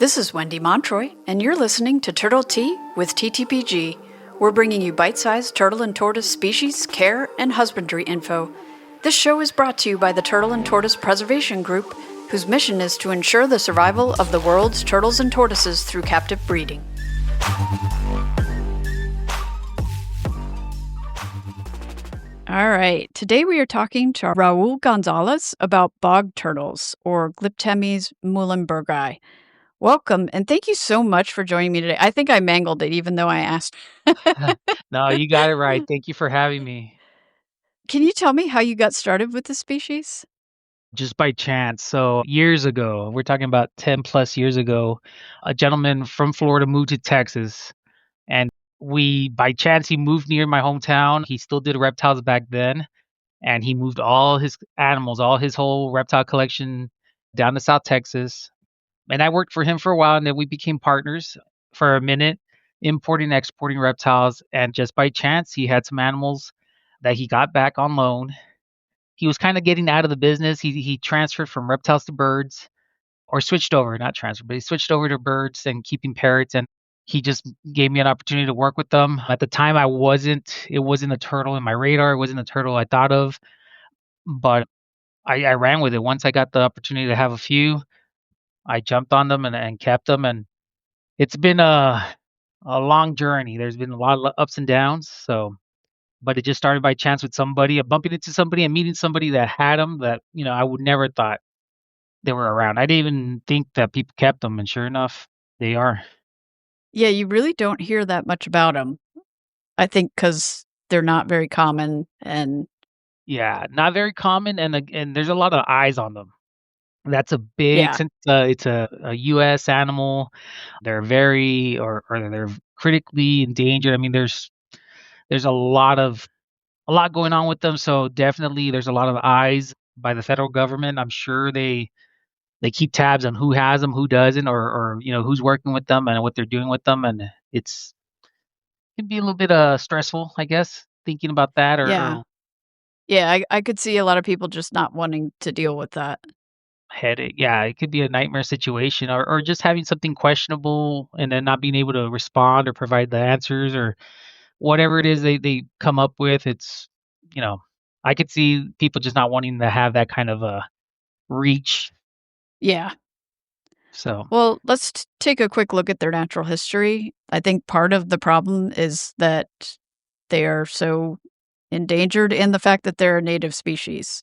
This is Wendy Montroy, and you're listening to Turtle Tea with TTPG. We're bringing you bite-sized turtle and tortoise species, care, and husbandry info. This show is brought to you by the Turtle and Tortoise Preservation Group, whose mission is to ensure the survival of the world's turtles and tortoises through captive breeding. All right, today we are talking to Raul Gonzalez about bog turtles, or Glyptemys muhlenbergii. Welcome, and thank you so much for joining me today. I think I mangled it, even though I asked. No, you got it right. Thank you for having me. Can you tell me how you got started with the species? Just by chance. So, years ago, we're talking about 10 plus years ago, a gentleman from Florida moved to Texas. And by chance, he moved near my hometown. He still did reptiles back then. And he moved all his animals, all his whole reptile collection down to South Texas. And I worked for him for a while. And then we became partners for a minute, importing and exporting reptiles. And just by chance, he had some animals that he got back on loan. He was kind of getting out of the business. He transferred from reptiles to birds, or switched over, not transferred, but he switched over to birds and keeping parrots. And he just gave me an opportunity to work with them. At the time, it wasn't a turtle in my radar. It wasn't a turtle I thought of, but I ran with it. Once I got the opportunity to have a few, I jumped on them and kept them. And it's been a long journey. There's been a lot of ups and downs. But it just started by chance with somebody, bumping into somebody and meeting somebody that had them that, I would never thought they were around. I didn't even think that people kept them, and sure enough, they are. Yeah, you really don't hear that much about them. I think because they're not very common, and Yeah, not very common, and there's a lot of eyes on them. That's a big yeah, since it's a U.S. animal. They're very or they're critically endangered. I mean, there's a lot going on with them, so definitely there's a lot of eyes by the federal government. I'm sure they keep tabs on who has them, who doesn't, or who's working with them and what they're doing with them, and it can be a little bit stressful, I guess, thinking about that yeah, or yeah. I could see a lot of people just not wanting to deal with that. headache. Yeah, it could be a nightmare situation, or just having something questionable and then not being able to respond or provide the answers or whatever it is they come up with. It's you know, I could see people just not wanting to have that kind of a reach. Yeah. So Well, let's take a quick look at their natural history. I think part of the problem is that they are so endangered and the fact that they're a native species.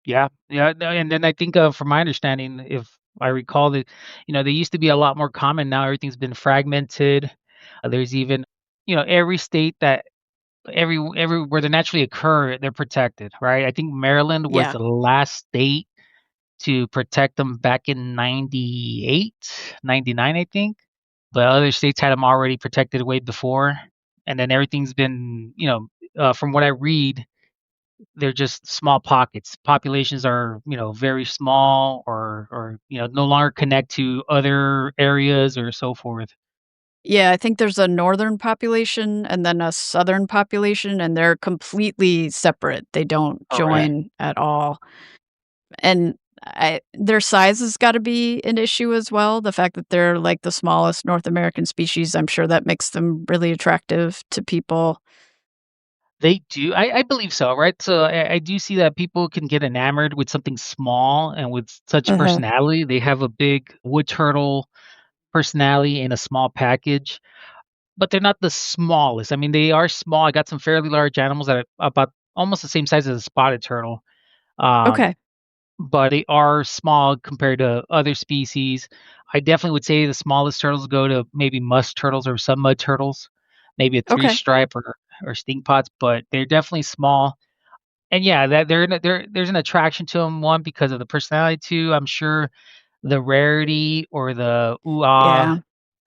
yeah, yeah, no, and then I think, from my understanding, if I recall that, they used to be a lot more common. Now everything's been fragmented. There's even, every state that every where they naturally occur, they're protected, right? I think Maryland was Yeah. the last state to protect them back in 98, 99, I think. But other states had them already protected way before. And then everything's been, from what I read, they're just small pockets. Populations are, very small or no longer connect to other areas or so forth. Yeah, I think there's a northern population and then a southern population, and they're completely separate. They don't Okay. join at all. And their size has got to be an issue as well. The fact that they're like the smallest North American species, I'm sure that makes them really attractive to people. They do. I believe so, right? So I do see that people can get enamored with something small and with such Uh-huh. personality. They have a big wood turtle personality in a small package, but they're not the smallest. I mean, they are small. I got some fairly large animals that are about almost the same size as a spotted turtle. Um, Okay. but they are small compared to other species. I definitely would say the smallest turtles go to maybe musk turtles or some mud turtles, maybe a three Okay. stripe or stink pots, but they're definitely small. And yeah, that there's an attraction to them. One, because of the personality. Two, I'm sure the rarity or the ooh ah Yeah.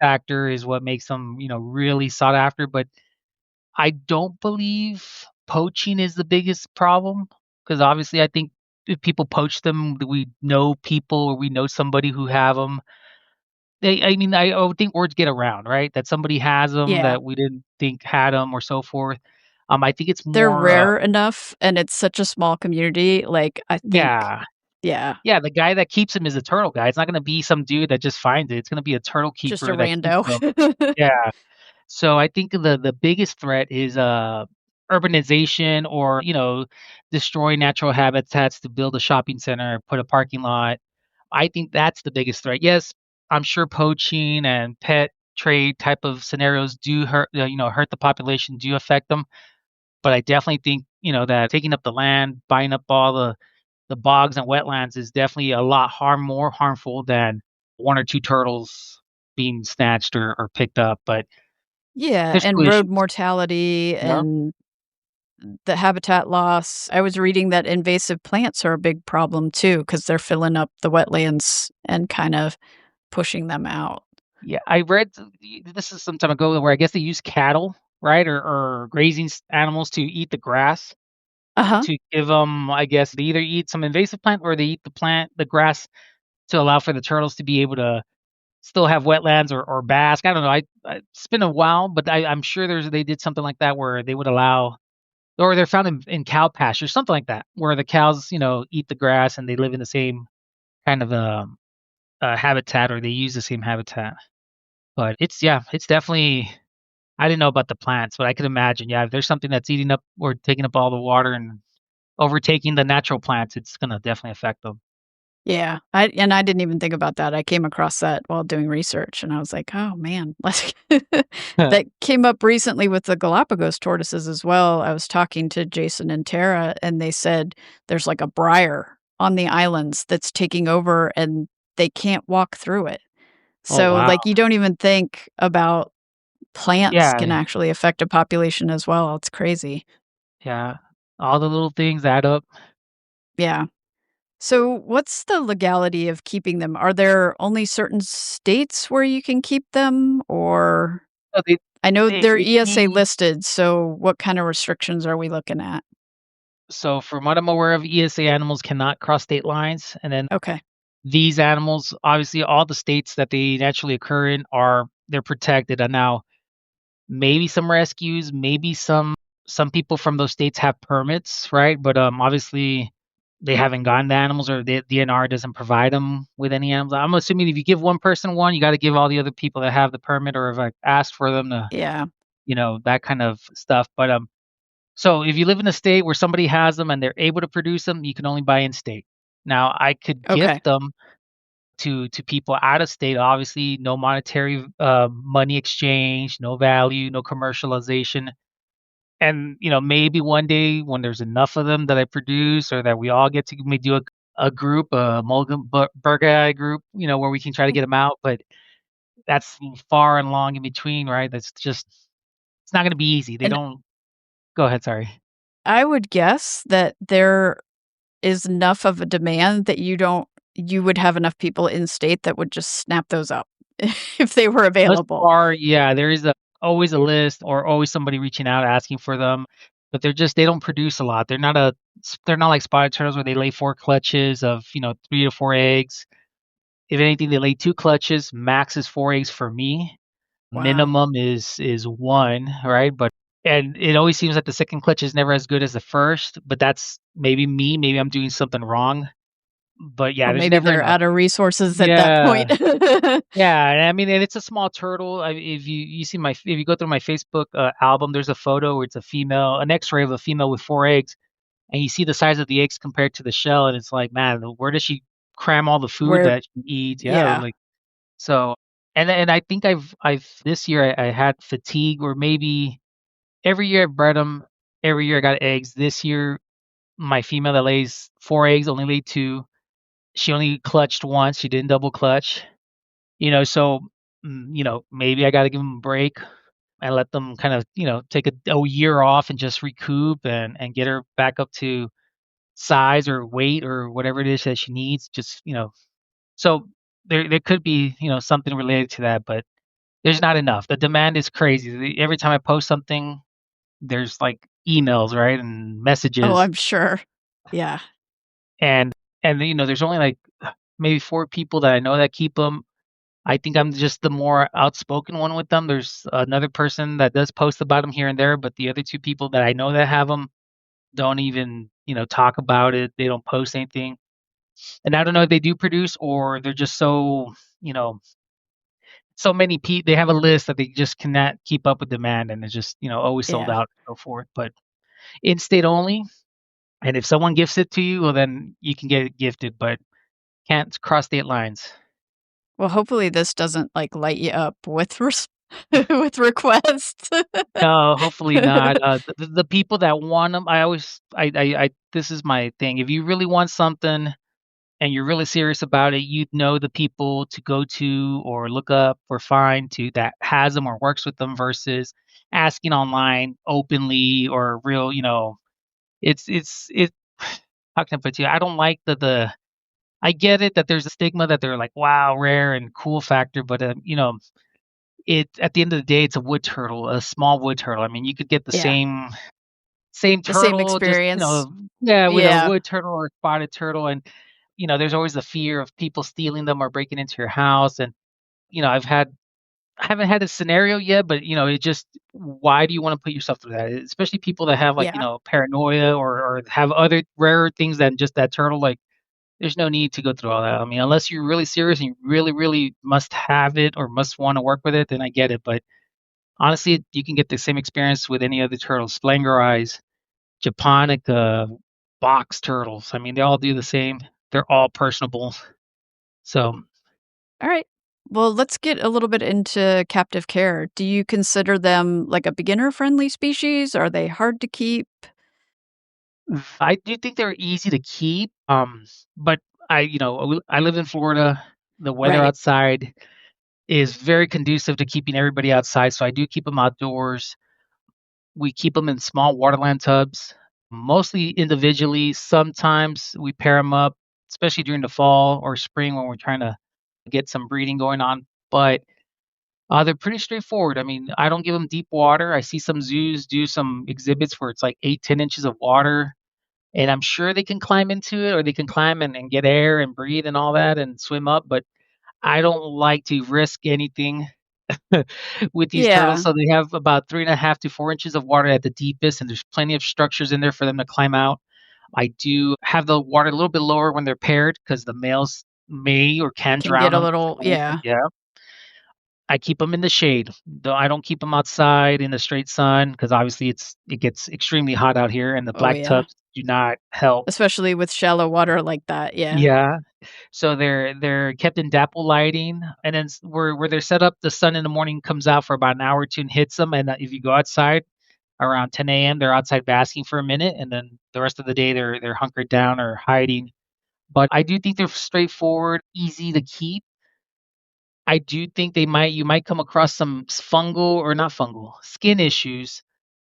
factor is what makes them really sought after. But I don't believe poaching is the biggest problem, because obviously I think if people poach them, we know people or we know somebody who have them. I mean, I would think words get around, right? That somebody has them Yeah. that we didn't think had them or so forth. I think it's They're more, rare enough and it's such a small community. Like, I think, yeah, Yeah, Yeah, the guy that keeps him is a turtle guy. It's not gonna be some dude that just finds it. It's gonna be a turtle just a keeper that keeps rando. them. Yeah. So I think the biggest threat is urbanization or, destroy natural habitats to build a shopping center, put a parking lot. I think that's the biggest threat. Yes, I'm sure poaching and pet trade type of scenarios do hurt, hurt the population, do affect them. But I definitely think, that taking up the land, buying up all the bogs and wetlands is definitely a lot more harmful than one or two turtles being snatched or picked up. But Yeah, there's two and road issues. mortality Yeah. and the habitat loss. I was reading that invasive plants are a big problem too because 'cause they're filling up the wetlands and kind of pushing them out. Yeah, I read this is some time ago where I guess they use cattle, right, or grazing animals to eat the grass Uh-huh. to give them. I guess they either eat some invasive plant or they eat the grass to allow for the turtles to be able to still have wetlands or bask. I don't know. It's been a while, but I'm sure they did something like that where they would allow, or they're found in cow pastures, something like that, where the cows, eat the grass and they live in the same kind of habitat or they use the same habitat. But it's definitely. I didn't know about the plants, but I could imagine, yeah, if there's something that's eating up or taking up all the water and overtaking the natural plants, it's gonna definitely affect them. Yeah, I didn't even think about that. I came across that while doing research, and I was like, "Oh, man." Like, that came up recently with the Galapagos tortoises as well. I was talking to Jason and Tara, and they said there's, like, a briar on the islands that's taking over, and they can't walk through it. Oh, So, wow. like, you don't even think about plants can Yeah, actually affect a population as well. It's crazy. yeah. All the little things add up. Yeah. So, what's the legality of keeping them? Are there only certain states where you can keep them? Or So they I know they they're they ESA came listed, so what kind of restrictions are we looking at? so from what I'm aware of, ESA animals cannot cross state lines, and then Okay. these animals, obviously, all the states that they naturally occur in they're protected, and now maybe some rescues, maybe some people from those states have permits, right? But, obviously, they haven't gotten the animals or the DNR doesn't provide them with any animals. I'm assuming if you give one person one, you gotta give all the other people that have the permit or have, like, asked for them to, Yeah. that kind of stuff. But, so if you live in a state where somebody has them and they're able to produce them, you can only buy in state. Now, I could gift Okay. them to people out of state, obviously, no monetary, money exchange, no value, no commercialization. And, maybe one day when there's enough of them that I produce or that we all get to maybe do a group, a muhlenbergii group, where we can try to get them out, but that's far and long in between, right? That's just it's not gonna be easy. They And don't. Go ahead, sorry. I would guess that there is enough of a demand that you would have enough people in state that would just snap those up if they were Thus available. far, yeah, there is always a list or always somebody reaching out asking for them, but they don't produce a lot. They're not like spotted turtles where they lay 4 clutches of, 3 to 4 eggs. If anything, they lay 2 clutches, max is 4 eggs for me. Wow. Minimum is 1, right? And it always seems like the second clutch is never as good as the first, but that's maybe me, maybe I'm doing something wrong. But yeah, Or there's maybe never they're enough. out of resources at that Yeah. point. Yeah, and I mean, and it's a small turtle. If you see if you go through my Facebook album, there's a photo where it's an X-ray of a female with 4 eggs, and you see the size of the eggs compared to the shell, and it's like, man, where does she cram all the food Where that she eats? Yeah, yeah. like so. And I think I've this year I had fatigue, or maybe every year I bred them. Every year I got eggs. This year, my female that lays 4 eggs only laid 2. She only clutched once. She didn't double clutch. So, maybe I gotta give them a break and let them kind of, take a year off and just recoup and get her back up to size or weight or whatever it is that she needs. Just, so there could be, something related to that, but there's not enough. The demand is crazy. Every time I post something, there's like emails, right, and Oh, messages, I'm sure. Yeah. and there's only like maybe 4 people that I know that keep them. I think I'm just the more outspoken one with them. There's another person that does post about them here and there, but the other 2 people that I know that have them don't even, talk about it. They don't post anything. And I don't know if they do produce or they're just so, you know, so many they have a list that they just cannot keep up with demand and it's just, always sold Yeah. out and so forth. But in state only, and if someone gifts it to you, well then you can get it gifted, but can't cross state lines. Well, hopefully this doesn't, like, light you up with with requests. No, hopefully not. The people that want them, I always I this is my thing. If you really want something and you're really serious about it, you'd know the people to go to or look up or find to that has them or works with them versus asking online openly or real, it how can I put it to you? I don't like the I get it that there's a stigma that they're like, wow, rare and cool factor, but it at the end of the day, it's a wood turtle, a small wood turtle. I mean, you could get the Yeah. same The same turtle, just experience. yeah, with a Yeah. wood turtle or a spotted turtle, and there's always the fear of people stealing them or breaking into your house. And I haven't had a scenario yet, but it just why do you want to put yourself through that? Especially people that have like Yeah. paranoia or have other rarer things than just that turtle. Like, there's no need to go through all that. I mean, unless you're really serious and you really, really must have it or must want to work with it, then I get it. But honestly, you can get the same experience with any other turtle. Splangerize, japonica, box turtles. I mean, they all do the same. They're all personable. So Alright. Well, let's get a little bit into captive care. Do you consider them like a beginner-friendly species? Are they hard to keep? I do think they're easy to keep. But I live in Florida. The weather Right. outside is very conducive to keeping everybody outside. So I do keep them outdoors. We keep them in small waterland tubs, mostly individually. Sometimes we pair them up, especially during the fall or spring when we're trying to get some breeding going on. But they're pretty straightforward. I mean, I don't give them deep water. I see some zoos do some exhibits where it's like 8, 10 inches of water, and I'm sure they can climb into it or they can climb and get air and breathe and all that and swim up. But I don't like to risk anything with these turtles. Yeah. So they have about 3.5 to 4 inches of water at the deepest, and there's plenty of structures in there for them to climb out. I do have the water a little bit lower when they're paired because the males may or can Can drown get a them. little yeah. Yeah. I keep them in the shade. Though I don't keep them outside in the straight sun because obviously it gets extremely hot out here, and the Oh, black yeah. tubs do not help. Especially with shallow water like that, yeah. Yeah. So they're kept in dapple lighting, and then where they're set up, the sun in the morning comes out for about an hour or two and hits them. And if you go outside around 10 a.m., they're outside basking for a minute, and then the rest of the day they're hunkered down or hiding. But I do think they're straightforward, easy to keep. I do think you might come across some fungal or not fungal skin issues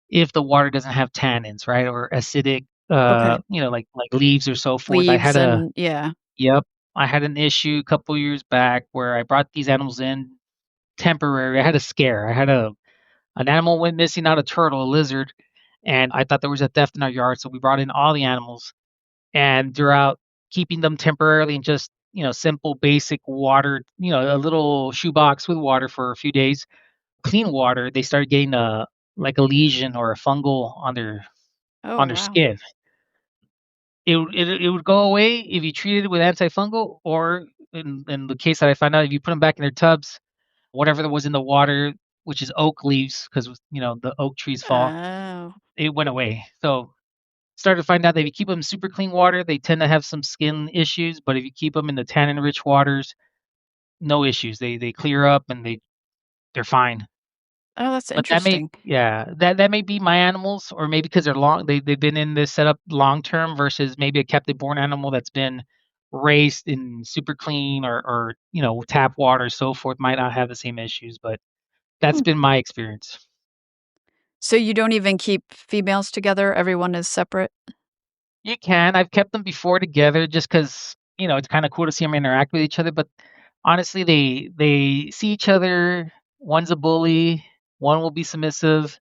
if the water doesn't have tannins, right, or acidic, Okay. like leaves or so forth. Leaves and yeah. Yep, I had an issue a couple years back where I brought these animals in temporary. I had a scare. I had an animal went missing, not a turtle, a lizard, and I thought there was a theft in our yard, so we brought in all the animals. And throughout keeping them temporarily in just simple basic water, a little shoebox with water for a few days, clean water, they started getting a like a lesion or a fungal Oh, on their wow. skin. It would go away if you treated it with antifungal, or in the case that I found out, if you put them back in their tubs, whatever that was in the water, which is oak leaves, because the oak trees fall, Oh. it went away. So started to find out that if you keep them in super clean water, they tend to have some skin issues. But if you keep them in the tannin rich waters, no issues. They clear up and they're fine. Oh, that's But that may interesting. yeah, that may be my animals, or maybe because they've been in this setup long term versus maybe a captive born animal that's been raised in super clean or tap water, so forth, might not have the same issues. But that's Hmm. been my experience. So you don't even keep females together? Everyone is separate? You can. I've kept them before together just because it's kind of cool to see them interact with each other. But honestly, they see each other. One's a bully. One will be submissive.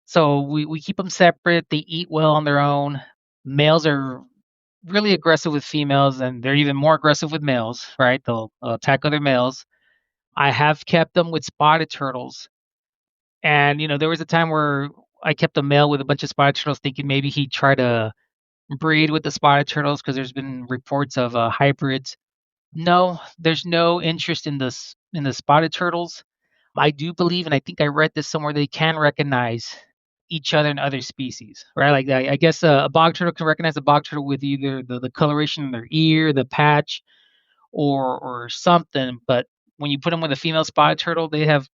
So we keep them separate. They eat well on their own. Males are really aggressive with females, and they're even more aggressive with males, right? They'll attack other males. I have kept them with spotted turtles. And there was a time where I kept a male with a bunch of spotted turtles thinking maybe he'd try to breed with the spotted turtles because there's been reports of hybrids. No, there's no interest in the spotted turtles. I do believe, and I think I read this somewhere, they can recognize each other and other species, right? Like I guess a bog turtle can recognize a bog turtle with either the coloration in their ear, the patch, or something. But when you put them with a female spotted turtle, they have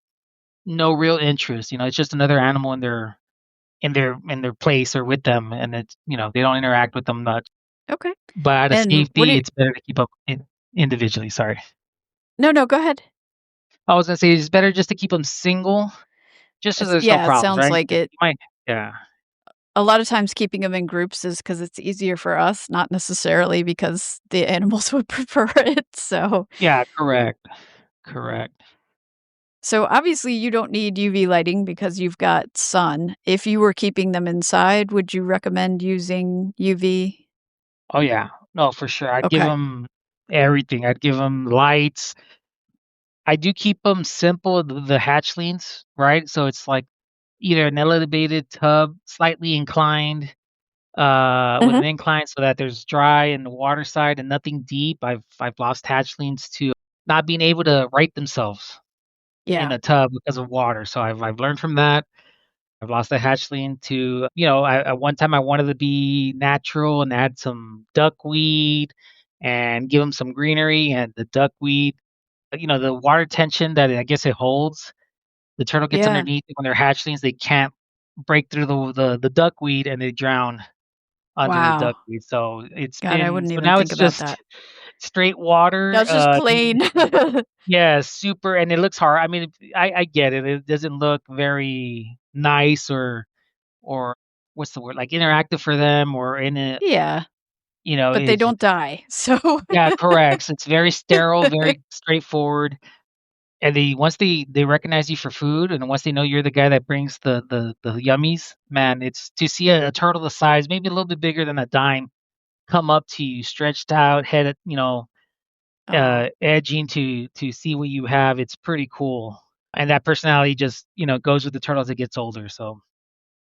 no real interest. It's just another animal in their place or with them, and they don't interact with them much. Okay. But out of And what safety, do it's better to keep up individually. Sorry, No, no, go ahead. I was gonna say it's better just to keep them single, just so there's no Yeah, it problems, sounds right? like it. You might, yeah, A lot of times keeping them in groups is because it's easier for us, not necessarily because the animals would prefer it. yeah, correct, correct. So obviously you don't need UV lighting because you've got sun. If you were keeping them inside, would you recommend using UV? Oh yeah, no, for sure. I'd give Okay. them everything. I'd give them lights. I do keep them simple, the hatchlings, right? So it's like either an elevated tub, slightly inclined, with Uh-huh. an incline so that there's dry in the water side and nothing deep. I've lost hatchlings to not being able to right themselves in Yeah. a tub because of water. So I've learned from that. I've lost a hatchling to, at one time I wanted to be natural and add some duckweed and give them some greenery and the duckweed, the water tension that I guess it holds. The turtle gets Yeah. underneath it when they're hatchlings. They can't break through the duckweed and they drown under the Wow. duckweed. So God, I wouldn't so even now think it's about just that. straight water. That's just plain. Yeah, super, and it looks hard. I mean, I get it. It doesn't look very nice or what's the word? Like interactive for them or in it, Yeah, but they it's don't die. So yeah, correct. So it's very sterile, very straightforward. And once they recognize you for food, and once they know you're the guy that brings the yummies, man, it's to see a turtle the size, maybe a little bit bigger than a dime, come up to you, stretched out, head, Oh. edging to see what you have. It's pretty cool. And that personality just, goes with the turtle as it gets older. So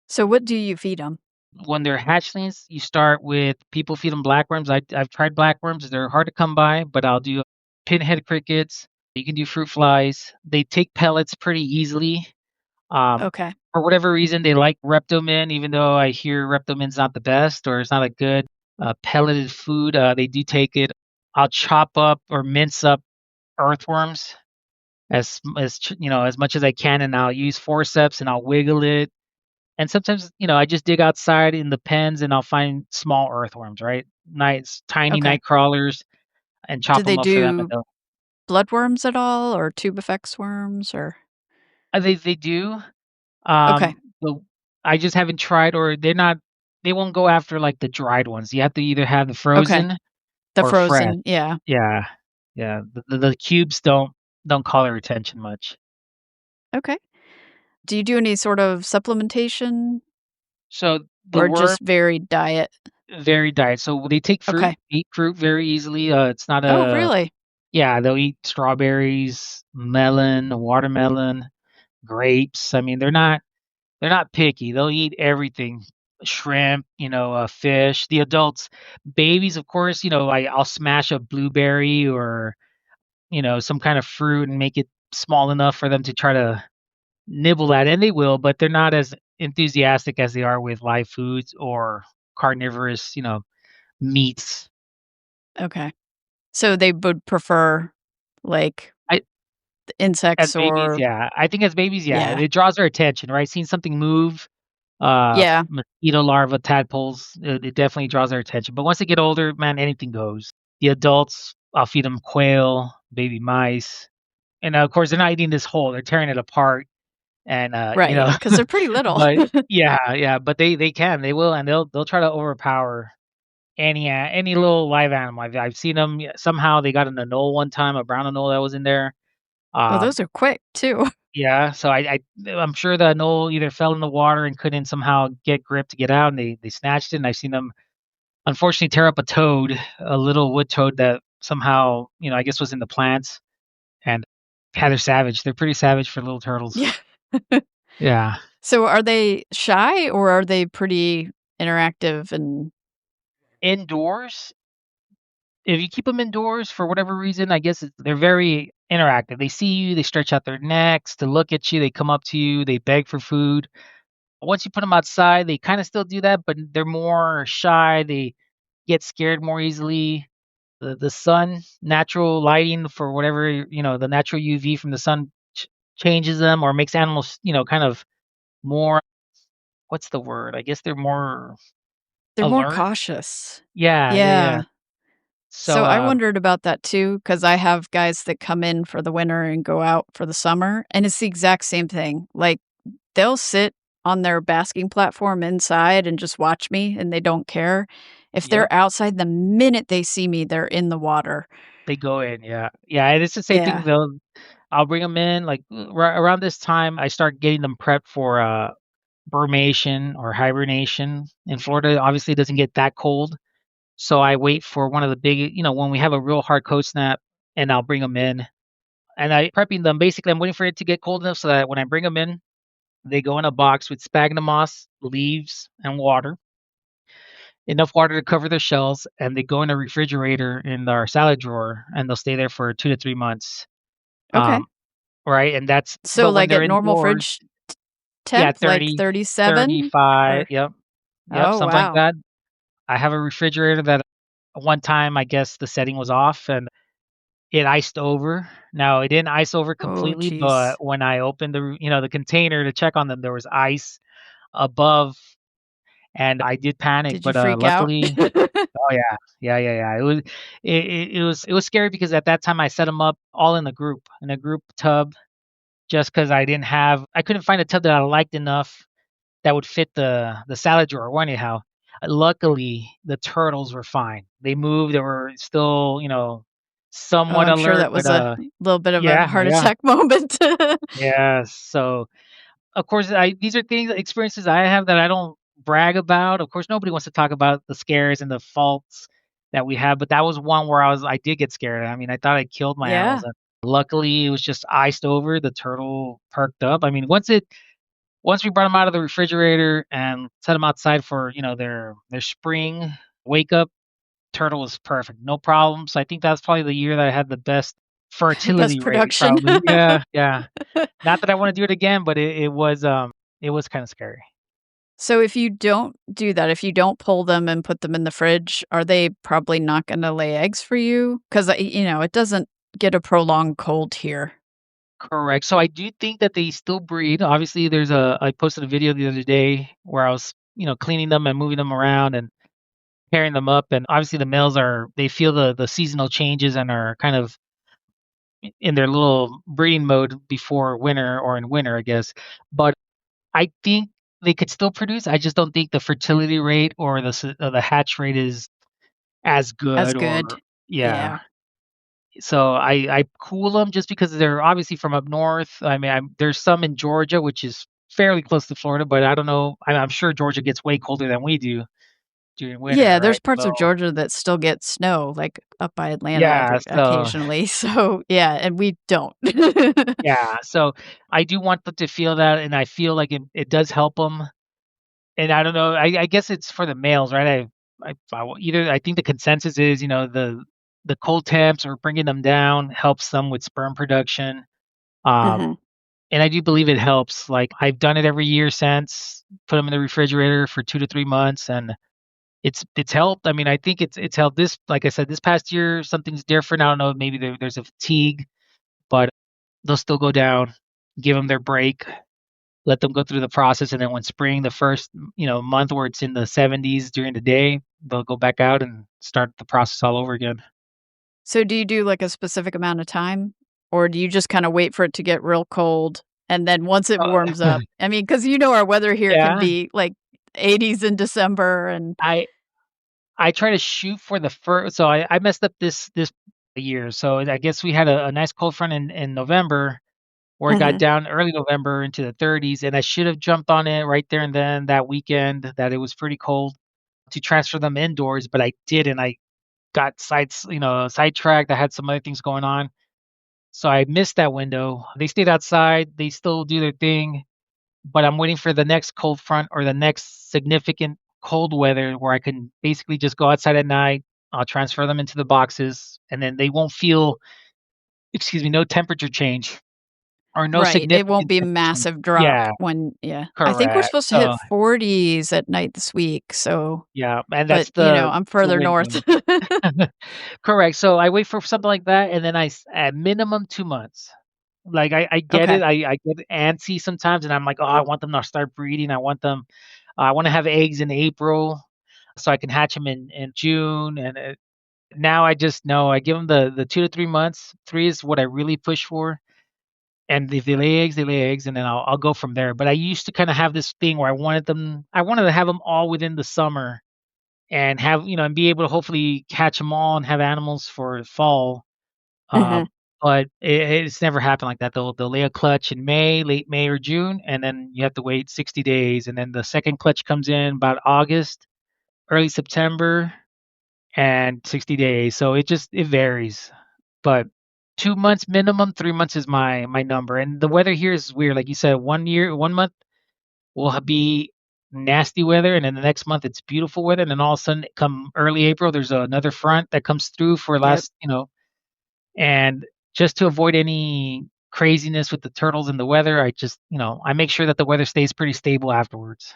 So what do you feed them? when they're hatchlings, you start with people feed them blackworms. I've tried blackworms. They're hard to come by, but I'll do pinhead crickets. You can do fruit flies. They take pellets pretty easily. Um, Okay. for whatever reason, they like Reptomin, even though I hear Reptomin's not the best or it's not a good pelleted food. They do take it. I'll chop up or mince up earthworms as much as I can, and I'll use forceps and I'll wiggle it. And sometimes, I just dig outside in the pens and I'll find small earthworms, right? Nice, tiny Okay. night crawlers, and Do chop they them up for them. And do bloodworms at all or tubifex worms or they do. Okay. But I just haven't tried, or they're not. They won't go after like the dried ones. You have to either have the Okay. frozen The or fresh. frozen, yeah. Yeah, yeah. The cubes don't call their attention much. Okay. Do you do any sort of supplementation So the or worm just varied diet? very diet. So they take fruit, Okay. eat fruit very easily. It's not Oh, a really? yeah. They'll eat strawberries, melon, watermelon, grapes. I mean, they're not picky. They'll eat everything. Shrimp, fish. The adults, babies, of course, I'll smash a blueberry or, some kind of fruit and make it small enough for them to try to nibble at, and they will, but they're not as enthusiastic as they are with live foods or carnivorous, meats. Okay. So they would prefer, like, I the As insects babies, or yeah. I think as babies, yeah, yeah. it draws their attention, right? Seeing something move, Yeah. mosquito larva, tadpoles, it definitely draws their attention. But once they get older, man, anything goes. The adults, I'll feed them quail, baby mice, and of course they're not eating this whole; they're tearing it apart, and Right. Because 'cause they're pretty little. but yeah, yeah, but they will, and they'll try to overpower any little live animal. I've seen them somehow. They got an anole one time, a brown anole that was in there. Oh, Um, those are quick too. Yeah, so I'm sure that Noel either fell in the water and couldn't somehow get grip to get out, and they snatched it, and I've seen them unfortunately tear up a toad, a little wood toad that somehow, I guess was in the plants, and yeah, they're savage. They're pretty savage for little turtles. Yeah. Yeah. So are they shy or are they pretty interactive and Indoors, if you keep them indoors for whatever reason, I guess they're very interactive. They see you, they stretch out their necks to look at you, they come up to you, they beg for food. Once you put them outside, they kind of still do that, but they're more shy. They get scared more easily. The sun, natural lighting for whatever, the natural UV from the sun changes them or makes animals, kind of more, what's the word? I guess they're more They're more alert. cautious. Yeah, yeah, yeah. Yeah. So So, I wondered about that too, because I have guys that come in for the winter and go out for the summer, and it's the exact same thing. Like, they'll sit on their basking platform inside and just watch me, and they don't care. If yep, they're outside, the minute they see me, they're in the water. they go in. Yeah, yeah. And it's the same thing Yeah. though. I'll bring them in like around this time. I start getting them prepped for brumation or hibernation. In Florida, obviously, it doesn't get that cold. So I wait for one of the big, when we have a real hard cold snap, and I'll bring them in. And I prepping them. Basically, I'm waiting for it to get cold enough so that when I bring them in, they go in a box with sphagnum moss, leaves, and water, enough water to cover their shells, and they go in a refrigerator in our salad drawer, and they'll stay there for 2 to 3 months. Okay. Um, right, and that's So, but when like, they're at normal indoors, fridge yeah, temp, like 30, 37 35, or yep, yep, Oh, something like wow. that. I have a refrigerator that one time I guess the setting was off and it iced over. Now, it didn't ice over Oh, completely, but jeez. when I opened the container to check on them, there was ice above, and I did panic, Did you but, freak out? luckily. Oh, yeah. Yeah, yeah, yeah. It was scary because at that time I set them up all in a group tub, just because I couldn't find a tub that I liked enough that would fit the salad drawer. Well, anyhow, luckily, the turtles were fine. They moved, they were still, Oh, somewhat I'm sure alert, that but, was a little bit of a yeah, heart yeah. attack moment. Yeah, so, of course, these are experiences I have that I don't brag about. Of course, nobody wants to talk about the scares and the faults that we have, but that was one where I did get scared. I mean, I thought I killed my animals, Yeah. and luckily, it was just iced over. The turtle perked up. I mean, once we brought them out of the refrigerator and set them outside for, their spring wake up, turtle was perfect, no problems. I think that's probably the year that I had the best Best fertility rate, production. probably. Yeah, yeah. Not that I wanna do it again, but it was kinda scary. So if you don't do that, if you don't pull them and put them in the fridge, are they probably not gonna lay eggs for you? 'Cause, it doesn't get a prolonged cold here. Correct. So I do think that they still breed. Obviously, I posted a video the other day where I was, cleaning them and moving them around and pairing them up, and obviously the males they feel the seasonal changes and are kind of in their little breeding mode before winter or in winter, I guess. But I think they could still produce. I just don't think the fertility rate or the hatch rate is as As good good. or yeah. Yeah. So I cool them just because they're obviously from up north. I mean, there's some in Georgia, which is fairly close to Florida, but I don't know. I'm sure Georgia gets way colder than we do during winter, Yeah, there's right? parts of So Georgia that still get snow, like, up by Atlanta yeah, so occasionally, so, yeah, and we don't. yeah, so I do want them to feel that, and I feel like it does help them. And I don't know. I guess it's for the males, right? Either I think the consensus is, the cold temps or bringing them down helps them with sperm production. Um, Mhm. and I do believe it helps. Like I've done it every year since, put them in the refrigerator for 2 to 3 months, and it's helped. I mean, I think it's helped. This, like I said, this past year something's different. I don't know. Maybe there's a fatigue, but they'll still go down. Give them their break, let them go through the process, and then when spring, the first month where it's in the 70s during the day, they'll go back out and start the process all over again. So do you do, like, a specific amount of time, or do you just kinda wait for it to get real cold, and then once it Uh, warms up I mean, because our weather here can yeah, be, like, 80s in December and I I try to shoot for the first. So I messed up this year. So I guess we had a nice cold front in November where it got Mhm. down early November into the 30s, and I should have jumped on it right there and then that weekend that it was pretty cold to transfer them indoors, but I didn't. I got sidetracked. I had some other things going on. So I missed that window. They stayed outside. They still do their thing, but I'm waiting for the next cold front or the next significant cold weather where I can basically just go outside at night. I'll transfer them into the boxes, and then they won't feel, excuse me, no temperature change or no Right, it won't significant be a temperature change. massive drop Yeah, when yeah. I think we're correct. supposed to hit So 40s at night this week, so yeah, and but, that's the I'm the further north. window. Correct. So I wait for something like that, and then at minimum 2 months. Like, I get it, Okay. I get antsy sometimes, and I'm like, "Oh, I want them to start breeding, I wanna have eggs in April so I can hatch them in June," and, now I just know I give them the 2 to 3 months. 3 is what I really push for, and if they lay eggs, and then I'll go from there. But I used to kinda have this thing where I wanted to have them all within the summer and and be able to hopefully catch them all and have animals for fall. Uh, Mhm. but it's never happened like that. They'll lay a clutch in May, late May or June, and then you have to wait 60 days, and then the second clutch comes in about August, early September, and 60 days. So it varies, but 2 months minimum, 3 months is my number. And the weather here is weird. Like you said, 1 month will be nasty weather, and then the next month it's beautiful weather, and then all of a sudden, come early April, there's another front that comes through for Yep. and just to avoid any craziness with the turtles and the weather, I make sure that the weather stays pretty stable afterwards.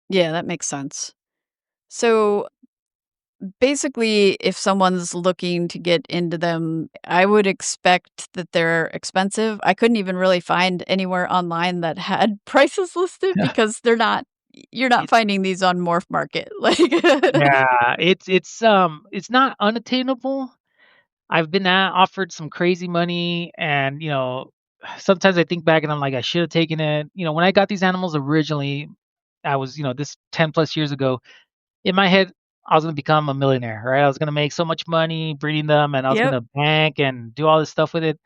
Yeah, that makes sense. So, basically, if someone's looking to get into them, I would expect that they're expensive. I couldn't even really find anywhere online that had prices listed Yeah. because you're not It finding these on Morph Market, like yeah, it's not unattainable. I've been offered some crazy money, and, sometimes I think back and I'm like, "I should have taken it." When I got these animals originally, I was, this 10 plus years ago, in my head, I was gonna become a millionaire, right? I was gonna make so much money breeding them, and I was Yep. gonna bank and do all this stuff with it.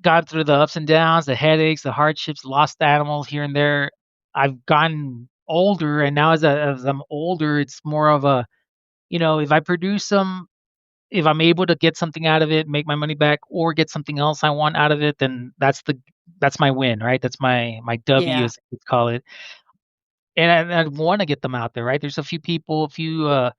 Gone through the ups and downs, the headaches, the hardships, lost animals here and there. I've gotten older, and now as I'm older, it's more of a, if I produce them, if I'm able to get something out of it, make my money back, or get something else I want out of it, then that's my win, right? That's my W, Yeah. as we call it. And I wanna get them out there, right? There's a few people, a few,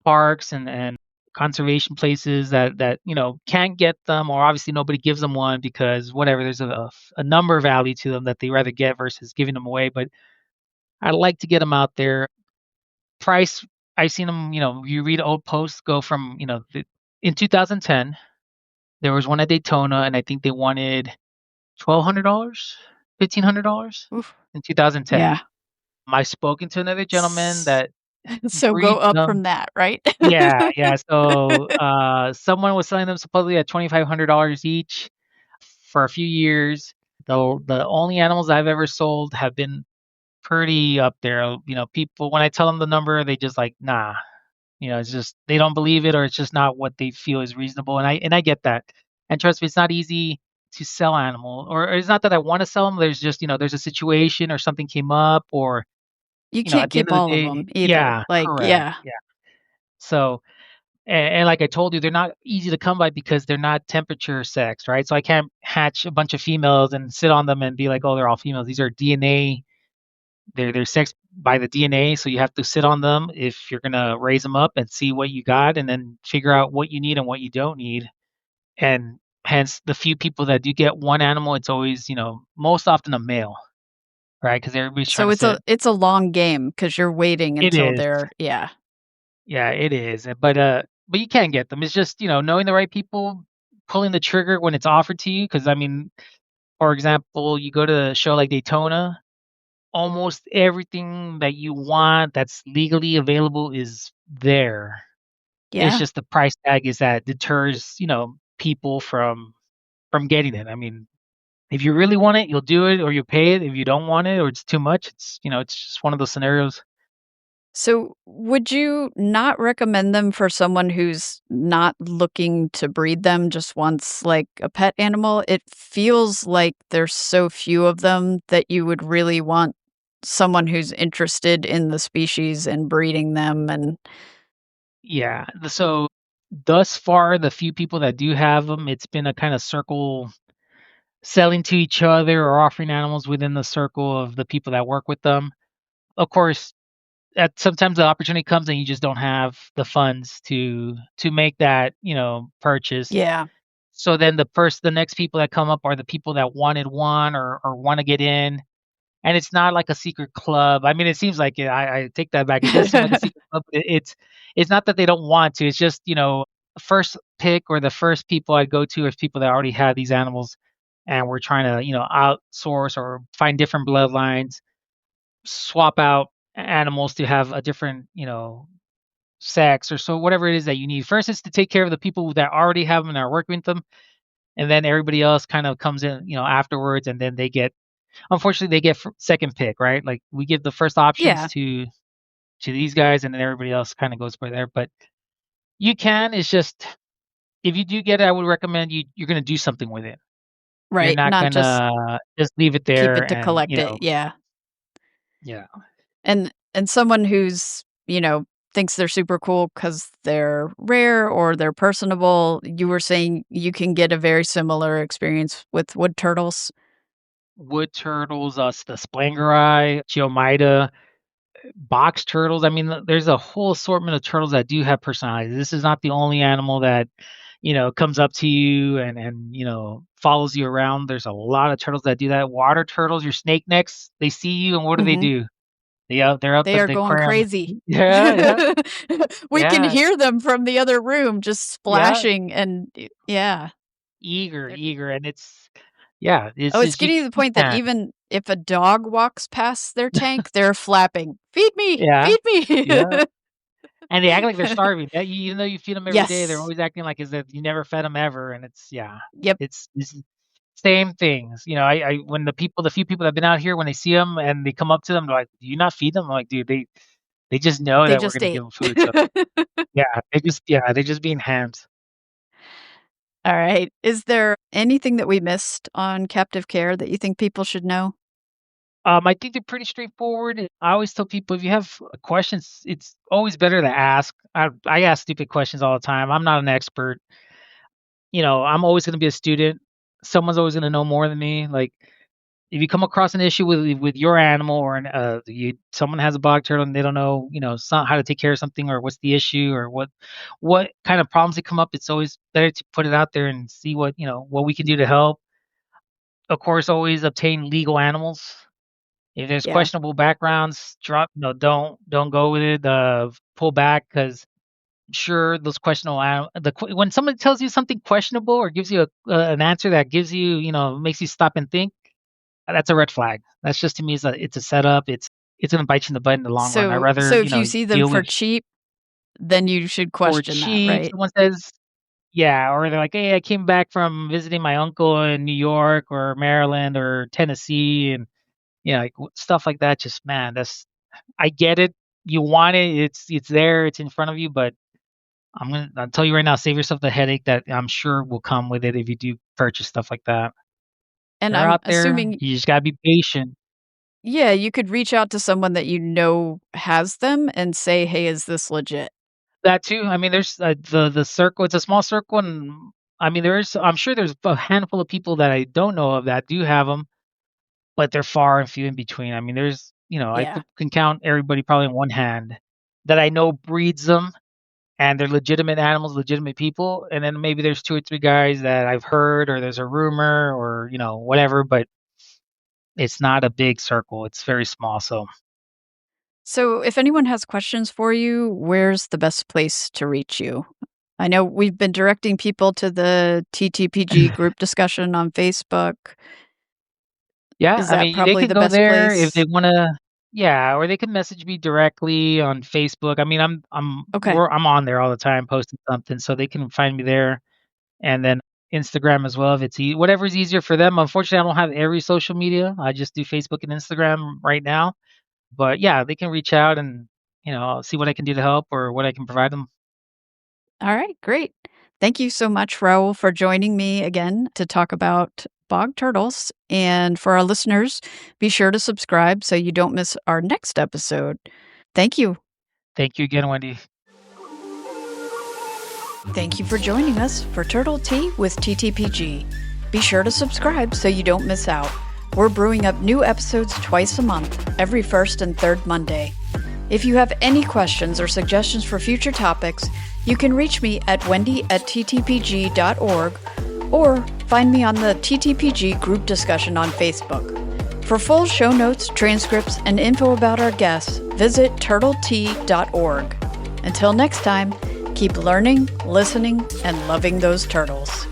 parks and conservation places that can't get them, or obviously nobody gives them one because whatever, there's a number value to them that they rather get versus giving them away. But I like to get them out there. Price, I've seen them, you read old posts go from, in 2010, there was one at Daytona, and I think they wanted $1,200, $1,500 Oof. in 2010. Yeah. I spoken to another gentleman S that so go breeds up them. from that, right? Yeah, yeah, so, someone was selling them supposedly at $2,500 each for a few years. The only animals I've ever sold have been pretty up there. People, when I tell them the number, they just like, "Nah." It's just they don't believe it, or it's just not what they feel is reasonable, and I get that. And trust me, it's not easy to sell animal, or it's not that I wanna sell them. There's just, there's a situation or something came up, or, You can't at the end keep of the all of day. them either, Yeah, like, correct, yeah. yeah. So, and like I told you, they're not easy to come by because they're not temperature sexed, right? So I can't hatch a bunch of females and sit on them and be like, "Oh, they're all females." These are DNA. They're sexed by the DNA, so you have to sit on them if you're gonna raise them up and see what you got, and then figure out what you need and what you don't need. And hence, the few people that do get one animal, it's always, most often a male, right? Because everybody's trying So to set. it's a long game because 'cause you're waiting It until is. they're yeah. Yeah, it is. But you can get them. It's just, knowing the right people, pulling the trigger when it's offered to you. Because I mean, for example, you go to a show like Daytona, almost everything that you want that's legally available is there. It's Yeah. just the price tag is that deters, people from getting it. I mean, if you really want it, you'll do it or you'll pay it. If you don't want it or it's too much, it's just one of those scenarios. So, would you not recommend them for someone who's not looking to breed them, just wants, like, a pet animal? It feels like there's so few of them that you would really want someone who's interested in the species and breeding them and Yeah. So thus far, the few people that do have them, it's been a kind of circle selling to each other or offering animals within the circle of the people that work with them. Of course, sometimes the opportunity comes and you just don't have the funds to make that, purchase. Yeah. So then the next people that come up are the people that wanted one or wanna get in, and it's not like a secret club. I mean, it seems like it. I take that back. It does seem like a secret club, but it's not that they don't want to. It's just, the first pick or the first people I go to is people that already have these animals, and we're trying to, outsource or find different bloodlines, swap out animals to have a different, sex or so whatever it is that you need. First is to take care of the people that already have them and are working with them, and then everybody else kind of comes in, afterwards, and then they get unfortunately, they get second pick, right? Like, we give the first options Yeah. to these guys, and then everybody else kinda goes for there, but it's just if you do get it, I would recommend you're gonna do something with it. You're Right. not Not just gonna just leave it keep there it to and, collect it. Yeah. yeah. And someone who's, thinks they're super cool because 'cause they're rare or they're personable, you were saying you can get a very similar experience with wood turtles? Wood turtles, the splangeri, geomida, box turtles. I mean, there's a whole assortment of turtles that do have personalities. This is not the only animal that, comes up to you and, follows you around. There's a lot of turtles that do that. Water turtles, your snake necks, they see you and what Mhm. do? They're up They at are the going aquarium. crazy. Yeah, yeah, We can yeah, hear them from the other room just yeah. splashing and yeah. Eager, They're eager, and yeah, it's Oh, it's just getting to the you point that can. even if a dog walks past their tank, they're flapping, "Feed me, Yeah, feed me." yeah, and they act like they're starving. That even though you feed them every day, they're Yes. always acting like as if you never fed them ever, and Yep. it's same things. I when the few people that have been out here, when they see them and they come up to them, they're like, "Do you not feed them?" I'm like, "Dude, they just know They that we're just gonna ate. give them food." So, yeah, they're just being hams. All right. Is there anything that we missed on captive care that you think people should know? I think they're pretty straightforward. I always tell people if you have questions, it's always better to ask. I ask stupid questions all the time. I'm not an expert. I'm always going to be a student. Someone's always going to know more than me. Like, if you come across an issue with your animal or someone has a bog turtle and they don't know, how to take care of something or what's the issue or what kind of problems they come up, it's always better to put it out there and see what we can do to help. Of course, always obtain legal animals. If there's Yeah. questionable backgrounds, don't go with it. Pull back because sure those questionable when somebody tells you something questionable or gives you an answer that gives you makes you stop and think, that's a red flag. That's just to me it's a setup. It's gonna bite you in the butt in the long run. I'd So rather if you see them deal for with cheap, then you should for question that, cheap. right? Someone says yeah, or they're like, hey, I came back from visiting my uncle in New York or Maryland or Tennessee and like stuff like that. Just man, that's I get it. You want it. It's there. It's in front of you. But I'll tell you right now, save yourself the headache that I'm sure will come with it if you do purchase stuff like that. And They're I'm out there. assuming, You just gotta be patient. yeah, you could reach out to someone that you know has them and say, "Hey, is this legit?" That too. I mean, there's the circle. It's a small circle, and I mean, I'm sure there's a handful of people that I don't know of that do have them, but they're far and few in between. I mean, there's I Yeah. can count everybody probably in one hand that I know breeds them and they're legitimate animals, legitimate people, and then maybe there's 2 or 3 guys that I've heard or there's a rumor or, whatever, but it's not a big circle, it's very small, so So if anyone has questions for you, where's the best place to reach you? I know we've been directing people to the TTPG group discussion on Facebook. yeah, Is I that mean, they probably could the go best there if they place? wanna yeah, or they can message me directly on Facebook. I mean, Okay. I'm on there all the time posting something, so they can find me there, and then Instagram as well if it's whatever's easier for them. Unfortunately, I don't have every social media, I just do Facebook and Instagram right now. But yeah, they can reach out and, see what I can do to help or what I can provide them. All right, great. Thank you so much, Raul, for joining me again to talk about bog turtles. And for our listeners, be sure to subscribe so you don't miss our next episode. Thank you. Thank you again, Wendy. Thank you for joining us for Turtle Tea with TTPG. Be sure to subscribe so you don't miss out. We're brewing up new episodes twice a month, every first and third Monday. If you have any questions or suggestions for future topics, you can reach me at wendy@ttpg.org or find me on the TTPG group discussion on Facebook. For full show notes, transcripts, and info about our guests, visit turtlet.org. Until next time, keep learning, listening, and loving those turtles.